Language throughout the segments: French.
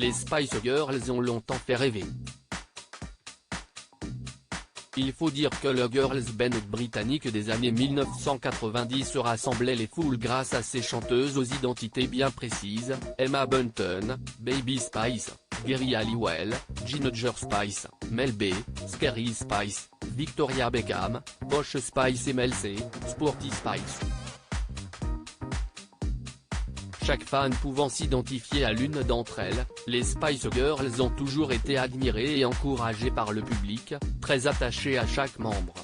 les Spice Girls ont longtemps fait rêver. Il faut dire que le girls band britannique des années 1990 rassemblait les foules grâce à ses chanteuses aux identités bien précises, Emma Bunton, Baby Spice, Geri Halliwell, Ginger Spice, Mel B, Scary Spice, Victoria Beckham, Posh Spice et Mel C, Sporty Spice. Chaque fan pouvant s'identifier à l'une d'entre elles, les Spice Girls ont toujours été admirées et encouragées par le public, très attachées à chaque membre.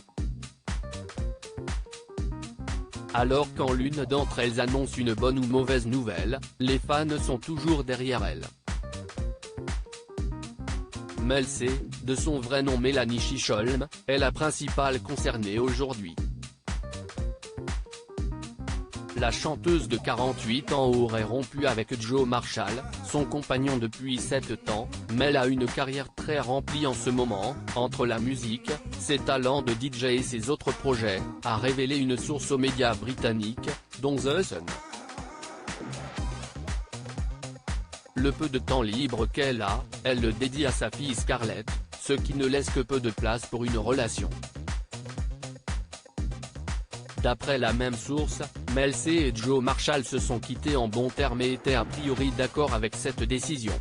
Alors quand l'une d'entre elles annonce une bonne ou mauvaise nouvelle, les fans sont toujours derrière elle. Mel C, de son vrai nom Melanie Chisholm, est la principale concernée aujourd'hui. La chanteuse de 48 ans aurait rompu avec Joe Marshall, son compagnon depuis 7 ans. Mel a une carrière très remplie en ce moment, entre la musique, ses talents de DJ et ses autres projets, a révélé une source aux médias britanniques, dont The Sun. Le peu de temps libre qu'elle a, elle le dédie à sa fille Scarlett, ce qui ne laisse que peu de place pour une relation. D'après la même source, Mel C et Joe Marshall se sont quittés en bons termes et étaient a priori d'accord avec cette décision.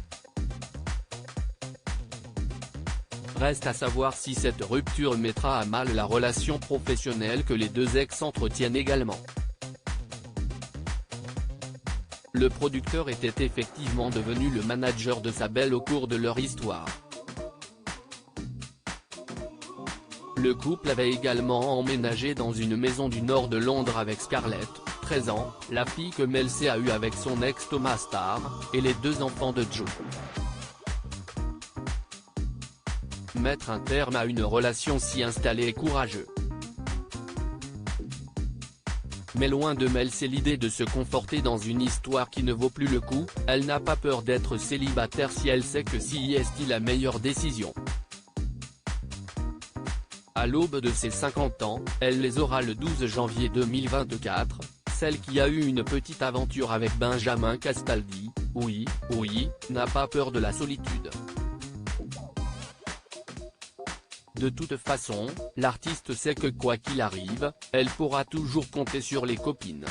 Reste à savoir si cette rupture mettra à mal la relation professionnelle que les deux ex entretiennent également. Le producteur était effectivement devenu le manager de sa belle au cours de leur histoire. Le couple avait également emménagé dans une maison du nord de Londres avec Scarlett, 13 ans, la fille que Mel C a eue avec son ex Thomas Starr, et les 2 enfants de Joe. Mettre un terme à une relation si installée est courageux. Mais loin de Mel C l'idée de se conforter dans une histoire qui ne vaut plus le coup, elle n'a pas peur d'être célibataire si elle sait que si est la meilleure décision. À l'aube de ses 50 ans, elle les aura le 12 janvier 2024, celle qui a eu une petite aventure avec Benjamin Castaldi, oui, n'a pas peur de la solitude. De toute façon, l'artiste sait que quoi qu'il arrive, elle pourra toujours compter sur les copines.